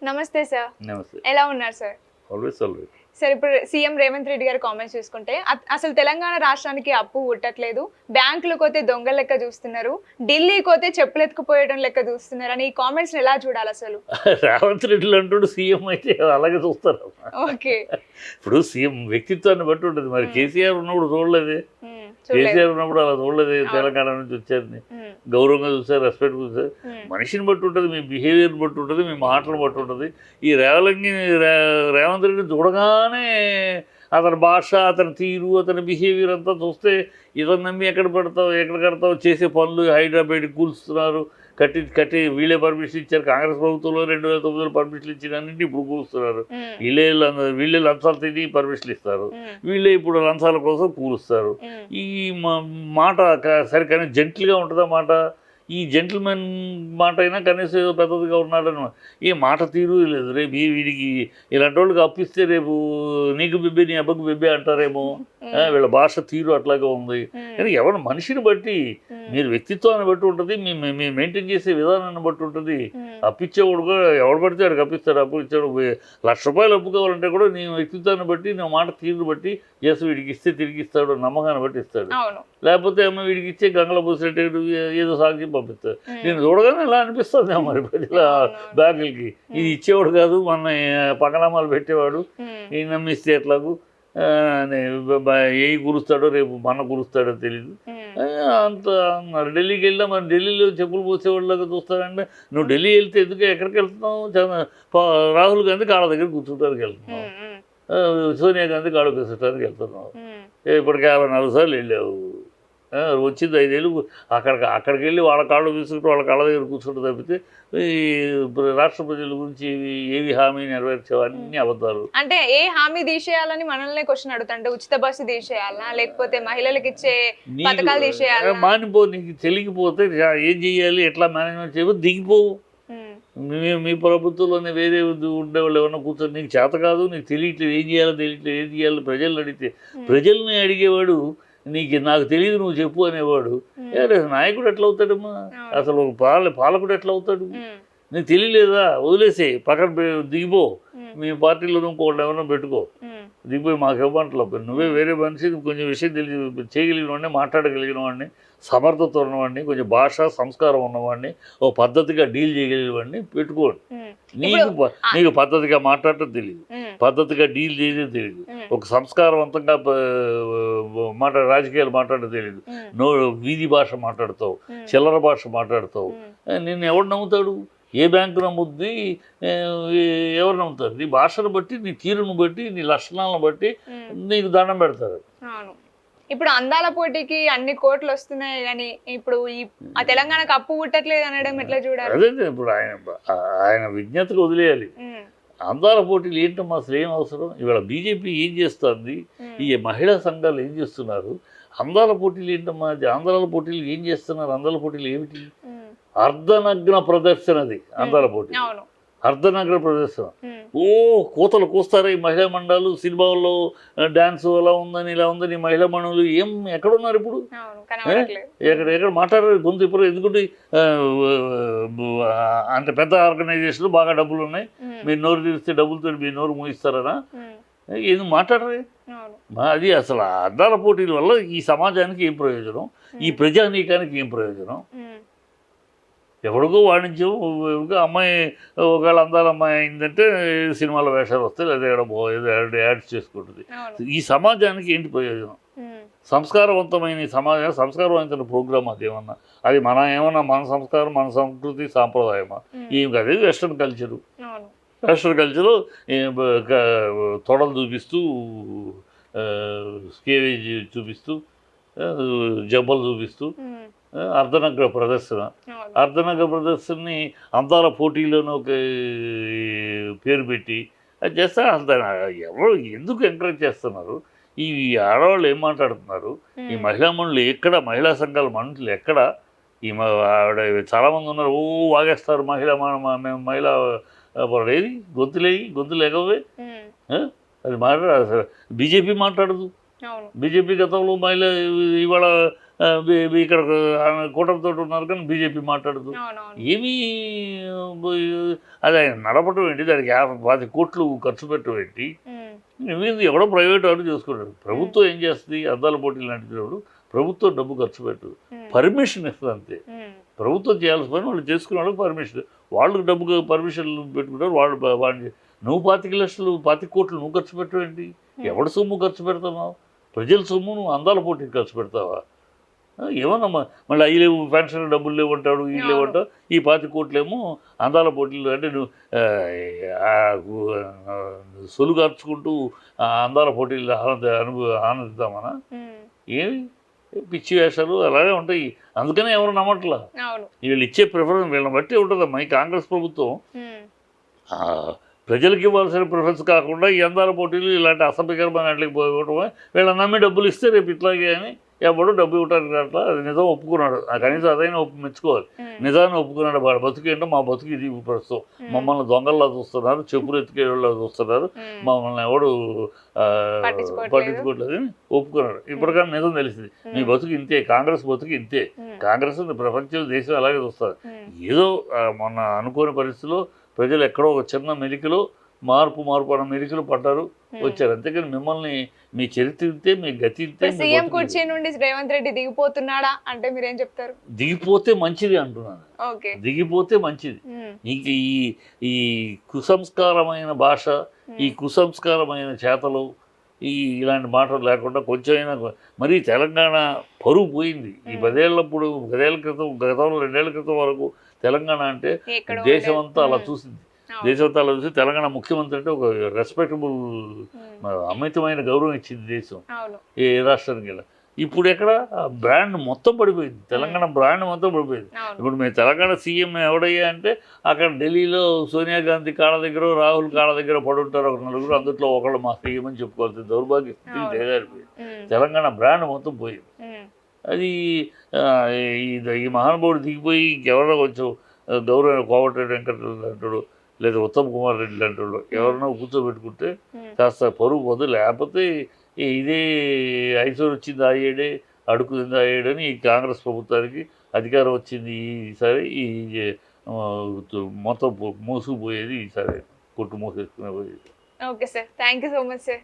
నమస్తే సార్. నమస్తే. ఎలా ఉన్నారు సార్? Always always. సార్ ఇప్పుడు సీఎం రేవంత్ రెడ్డి గారి కామెంట్స్ చూసుకుంటే అసలు తెలంగాణ రాష్ట్రానికి అప్పు ఉట్టట్లేదు, బ్యాంకులకు పోతే దొంగల లెక్క చూస్తున్నారు, ఢిల్లీకి పోతే చెప్పులెత్తుకుపోయడం లెక్క చూస్తున్నారు అని ఈ కామెంట్స్ ఎలా చూడాలి అసలు? రేవంత్ రెడ్డిలు అంటాడు, సీఎం అయితే అలాగే చూస్తారు. ఓకే, ఇప్పుడు సీఎం వ్యక్తిత్వాన్ని బట్టి ఉంటుంది. మరి కేసీఆర్ ఉన్నప్పుడు చూడలేదే, కేసీఆర్ ఉన్నప్పుడు అలా చూడలేదు. తెలంగాణ నుంచి వచ్చారని గౌరవంగా చూసారు, రెస్పెక్ట్ చూసారు. మనిషిని బట్టి ఉంటుంది, మీ బిహేవియర్ బట్టి ఉంటుంది, మీ మాటలు బట్టి ఉంటుంది. ఈ రేవంత్ రెడ్డిని చూడగానే అతని భాష, అతని తీరు, అతని బిహేవియర్ అంతా చూస్తే ఇతను నమ్మి ఎక్కడ కడతావు, చేసే పనులు హైదరాబాద్కి కూల్స్తున్నారు. కట్టి వీళ్ళే పర్మిషన్ ఇచ్చారు. కాంగ్రెస్ ప్రభుత్వంలో 2009 పర్మిషన్ ఇచ్చినన్నింటి ఇప్పుడు కూలుస్తున్నారు. వీళ్ళే లంచాలు తిని పర్మిషన్లు ఇస్తారు, వీళ్ళే ఇప్పుడు లంచాల కోసం కూలుస్తారు. ఈ మాట సరే కానీ జెంటిల్గా ఉంటుందా మాట? ఈ జెంటిల్మెన్ మాట అయినా కనీసం ఏదో పెద్దదిగా ఉన్నాడని ఈ మాట తీరు లేదు. రేపు వీడికి ఇలాంటి వాళ్ళకి అప్పిస్తే రేపు నీకు బిబ్బే నీ అబ్బకు బిబ్బే అంటారేమో. వీళ్ళ భాష తీరు అట్లాగే ఉంది. కానీ ఎవరు మనిషిని బట్టి, మీరు వ్యక్తిత్వాన్ని బట్టి ఉంటుంది, మీ మెయింటైన్ చేసే విధానాన్ని బట్టి ఉంటుంది. అప్పిచ్చేవాడు కూడా ఎవడు పడితే వాడికి అప్పిస్తాడు. అప్పు ఇచ్చాడు ₹1,00,000 అప్పు కావాలంటే కూడా నీ వ్యక్తిత్వాన్ని బట్టి, నీ మాట తీరుని బట్టి చేసి వీడికి ఇస్తే తిరిగి ఇస్తాడు, నమ్మకాన్ని బట్టి ఇస్తాడు. లేకపోతే ఏమో వీడికి ఇచ్చే గంగల పూసేటట్టు ఏదో సాగి పంపిస్తారు. నేను చూడగానే ఇలా అనిపిస్తుంది మరి ప్రజల బ్యాంకులకి, ఇది ఇచ్చేవాడు కాదు, మన పక్కనామాలు పెట్టేవాడు, ఈ నమ్మిస్తే ఎట్లాగూ ఏ కురుస్తాడో రేపు మన కురుస్తాడో తెలీదు అంత అన్నారు. ఢిల్లీకి వెళ్ళా, మరి ఢిల్లీలో చెప్పులు పోసేవాళ్ళగా చూస్తాడంటే, నువ్వు ఢిల్లీ వెళ్తే ఎందుకు ఎక్కడికి వెళ్తున్నావు? రాహుల్ గాంధీ కాళ్ళ దగ్గర కూర్చుంటానికి వెళ్తున్నావు, సోనియా గాంధీ కాళ్ళ కూర్చోటానికి వెళ్తున్నావు. ఇప్పటికి 54 సార్లు వెళ్ళావు, వచ్చింది 5 ఏళ్ళు. అక్కడికి వెళ్ళి వాళ్ళ కాళ్ళు తీసుకుంటూ వాళ్ళ కాళ్ళ దగ్గర కూర్చుంటూ తప్పితే ఈ రాష్ట్ర ప్రజల గురించి ఏవి హామీ నెరవేర్చావు అన్ని అబద్ధాలు. అంటే ఏ హామీ తీసేయాలని మనల్ని క్వశ్చన్ అడుగుతుంటే, ఉచిత బస్సు తీసేయాలా లేకపోతే మహిళలకు ఇచ్చే పథకాలు తీసేయాలా? మానిపో, నీకు తెలియకపోతే ఏం చెయ్యాలి, ఎట్లా మేనేజ్మెంట్ చేయబోదు దిగిపోవు. మీ ప్రభుత్వంలోనే వేరే ఉండేవాళ్ళు ఎవరన్నా కూర్చొని నీకు చేత కాదు, నీకు తెలియట్లేదు, ఏం చేయాలో ప్రజల్ని అడిగితే, ప్రజల్ని అడిగేవాడు నాకు తెలియదు నువ్వు చెప్పు అనేవాడు. నాయకుడు ఎట్లా అవుతాడమ్మా? అసలు పాలకుడు ఎట్లా అవుతాడు? నీకు తెలియలేదా? వదిలేసే, పక్కన దిగిపో, మీ పార్టీలో ఇంకోటి ఎవరైనా పెట్టుకో, దిగిపోయి మాకు ఇవ్వమంటలేదు. నువ్వే వేరే మనిషి కొంచెం విషయం చేయగలిగిన వాడిని, మాట్లాడగలిగిన వాడిని, సమర్థత ఉన్నవాడిని, కొంచెం భాష సంస్కారం ఉన్నవాడిని, ఓ పద్ధతిగా డీల్ చేయగలిగిన వాడిని పెట్టుకోండి. నీకు పద్ధతిగా మాట్లాడటం తెలియదు, పద్ధతిగా డీల్ చేయడం తెలియదు, ఒక సంస్కారవంతంగా రాజకీయాలు మాట్లాడటం తెలియదు, వీధి భాష మాట్లాడతావు, చిల్లర భాష మాట్లాడతావు. నిన్ను ఎవడు నమ్ముతాడు? ఏ బ్యాంకు నమ్ముద్ది? ఎవరు నమ్ముతారు? నీ భాషను బట్టి, నీ తీరును బట్టి, నీ లక్షణాలను బట్టి నీకు దండం పెడతారు. ఇప్పుడు అందాల పోటీకి అన్ని కోట్లు వస్తున్నాయి కానీ ఇప్పుడు ఆ తెలంగాణకు అప్పు పుట్టట్లేదు అనడం ఎట్లా చూడాలి? అదే ఇప్పుడు ఆయన విజ్ఞతకు వదిలేయాలి. అందాల పోటీలు ఏంటమ్మా? అసలు ఏం అవసరం? ఇవాళ బీజేపీ ఏం చేస్తుంది, ఈ మహిళా సంఘాలు ఏం చేస్తున్నారు? అందాల పోటీలు ఏంటమ్మా? అందాల పోటీలు ఏం చేస్తున్నారు? అందాల పోటీలు ఏమిటి? అర్ధనగ్న ప్రదర్శన. అది అందాల పోటీ, అర్ధనగ్న ప్రదర్శన. కోతలు కూస్తారు ఈ మహిళా మండలు. సినిమాల్లో డ్యాన్స్ అలా ఉందని ఇలా ఉందని మహిళా మండలు ఎక్కడున్నారు ఇప్పుడు? ఎక్కడ మాట్లాడారు? గొంతు ఇప్పుడు ఎందుకంటే అంత పెద్ద ఆర్గనైజేషన్లు బాగా డబ్బులు ఉన్నాయి, మీరు నోరు తీస్తే డబ్బులతో మీ నోరు మూయిస్తారనా? ఎందుకు మాట్లాడరే? అది అసలు అద్దాల పోటీల వల్ల ఈ సమాజానికి ఏం ప్రయోజనం, ఈ ప్రజానీకానికి ఏం ప్రయోజనం? ఎవరికో వాణిజ్యం, అమ్మాయి ఒకవేళ అందాల అమ్మాయి అయిందంటే సినిమాల వేషాలు వస్తాయి, లేదా ఏదో యాడ్స్ చేసుకుంటుంది. ఈ సమాజానికి ఏంటి ప్రయోజనం? సంస్కారవంతమైన సమాజం, సంస్కారవంతమైన ప్రోగ్రామ్ అది ఏమన్నా? అది ఏమన్నా మన సంస్కారం, మన సంస్కృతి సాంప్రదాయమా? ఏం కాదు, ఇది వెస్ట్రన్ కల్చరు. వెస్ట్రన్ కల్చరు తొడలు చూపిస్తూ, స్కేవేజ్ చూపిస్తూ, జబ్బలు చూపిస్తూ అర్ధనగ్ర ప్రదర్శన. అర్ధనగ్ర ప్రదర్శనని అందాల పోటీలోనే ఒక పేరు పెట్టి అది చేస్తే ఎవరు ఎందుకు ఎంకరేజ్ చేస్తున్నారు? ఈ ఆడవాళ్ళు ఏం మాట్లాడుతున్నారు? ఈ మహిళా మనులు ఎక్కడ? మహిళా సంఘాల మనుషులు ఎక్కడ? ఈ ఆవిడ చాలామంది ఉన్నారు, వాగేస్తారు మేము మహిళా ఏది గొంతు లేకపోతే అది మాట్లాడారు. బీజేపీ మాట్లాడదు, అవును. బీజేపీ గతంలో మహిళ ఇవాళ ఇక్కడ కూటమితో ఉన్నారు కానీ బీజేపీ మాట్లాడుతూ అవునవును. ఏమీ అది ఆయన నడపడం ఏంటి, దానికి 50 కోట్లు ఖర్చు పెట్టడం ఏంటి, వీళ్ళు ఎవడో ప్రైవేట్ వాడు చేసుకుంటాడు. ప్రభుత్వం ఏం చేస్తుంది, అద్దాల పోటీలు లాంటిప్పుడు ప్రభుత్వం డబ్బు ఖర్చు పెట్టు, పర్మిషన్ ఇస్తుంది అంతే. ప్రభుత్వం చేయాల్సిన పని వాళ్ళు చేసుకునే వాళ్ళకి పర్మిషన్, వాళ్ళకి డబ్బు పర్మిషన్లు పెట్టుకుంటారు వాళ్ళు. వాడిని నువ్వు 25 లక్షలు 25 కోట్లు నువ్వు ఖర్చు పెట్టడం ఏంటి, ఎవడి సొమ్ము ఖర్చు పెడతావు, ప్రజల సొమ్ము నువ్వు అందాల పోటీకి ఖర్చు పెడతావా? ఏమన్నా మళ్ళీ అవి లేవు, పెన్షన్ డబ్బులు లేవంటాడు, ఈ లేవంటావు. ఈ 25 కోట్లేమో అందాల పోటీలు అంటే నువ్వు సొలుగార్చుకుంటూ అందాల పోటీలు ఆనందిద్దామనా? ఏమి పిచ్చి వేషాలు అలాగే ఉంటాయి. అందుకనే ఎవరు నమ్మట్లా. వీళ్ళు ఇచ్చే ప్రిఫరెన్స్ వీళ్ళని బట్టి ఉంటుందమ్మా. ఈ కాంగ్రెస్ ప్రభుత్వం ప్రజలకు ఇవ్వాల్సిన ప్రిఫరెన్స్ కాకుండా ఈ అందాల పోటీలు ఇలాంటి అసభ్యకరమైన వాటికి పోవటమే. వీళ్ళని నమ్మి డబ్బులు ఇస్తే రేపు ఇట్లాగే అని ఎవడో డబ్బు ఇవ్వటానికి అట్లా అది నిజం ఒప్పుకున్నాడు. కనీసం అదైనా మెచ్చుకోవాలి. నిజాన్ని ఒప్పుకున్నాడు. వాడు బతుకేంటో మా బతుకు ఇది ప్రస్తుతం, మమ్మల్ని దొంగల్లా చూస్తున్నారు, చెప్పులు ఎత్తుకేళ్ళ చూస్తున్నారు, మమ్మల్ని ఎవడు పట్టించుకోవట్లేదు అని ఒప్పుకున్నాడు. ఇప్పటికన్నా నిజం తెలిసింది, మీ బతుకు ఇంతే, కాంగ్రెస్ బతుకు ఇంతే. కాంగ్రెస్ ప్రపంచం దేశం అలాగే చూస్తారు. ఏదో మొన్న అనుకోని పరిస్థితిలో ప్రజలు ఎక్కడో ఒక చిన్న మెలికలో మార్పు అన్న మెలికలు పడ్డారు, వచ్చారు. అంతేకాని మిమ్మల్ని మీ చరిత్ర ఇంతే, మీ గతి ఇంతే. సీఎం కుర్చీ నుండి రేవంత్ రెడ్డి దిగిపోతున్నాడా అంటే మీరేం చెప్తారు? దిగిపోతే మంచిది అంటున్నాను. దిగిపోతే మంచిది. ఇంక ఈ కుసంస్కారమైన భాష, ఈ కుసంస్కారమైన చేతలు, ఇలాంటి మాటలు లేకుండా కొంచెమైనా మరీ తెలంగాణ పరువు పోయింది. ఈ 10 ఏళ్ళప్పుడు 10 ఏళ్ల క్రితం, గతంలో 2 ఏళ్ల క్రితం వరకు తెలంగాణ అంటే దేశం అంతా అలా చూసింది. దేశంతో అలా చూసి తెలంగాణ ముఖ్యమంత్రి అంటే ఒక రెస్పెక్టబుల్, అమితమైన గౌరవం ఇచ్చింది దేశం ఏ రాష్ట్రానికి. ఇలా ఇప్పుడు ఎక్కడ బ్రాండ్ మొత్తం పడిపోయింది, తెలంగాణ బ్రాండ్ మొత్తం పడిపోయింది. ఇప్పుడు మేము తెలంగాణ సీఎం ఎవడయ్యా అంటే అక్కడ ఢిల్లీలో సోనియా గాంధీ కాళ్ళ దగ్గర, రాహుల్ కాళ్ళ దగ్గర పడుంటారు ఒక నలుగురు, అందులో ఒకళ్ళు మా సీఎం అని చెప్పుకోవాల్సింది. దౌర్భాగ్య స్థితి దిగజారిపోయింది. తెలంగాణ బ్రాండ్ మొత్తం పోయింది. అది ఈ మహానుభావుడు దిగిపోయి ఇంకెవరో కొంచెం గౌరవ కోమటిరెడ్డి వెంకటరెడ్డి అంటాడు, లేదా ఉత్తమ్ కుమార్ రెడ్డి అంటాడు, ఎవరినో కూర్చోబెట్టుకుంటే కాస్త పరుగు పోదు. లేకపోతే ఇదే ఐశ్వర్యం వచ్చింది ఆయేడే, అడుగుతుంది ఆయేడని ఈ కాంగ్రెస్ ప్రభుత్వానికి అధికారం వచ్చింది ఈసారి. ఈ మొత్తం మూసుకుపోయేది ఈసారి, కొట్టు మూసేసుకునే పోయేది. Okay sir, thank you so much sir.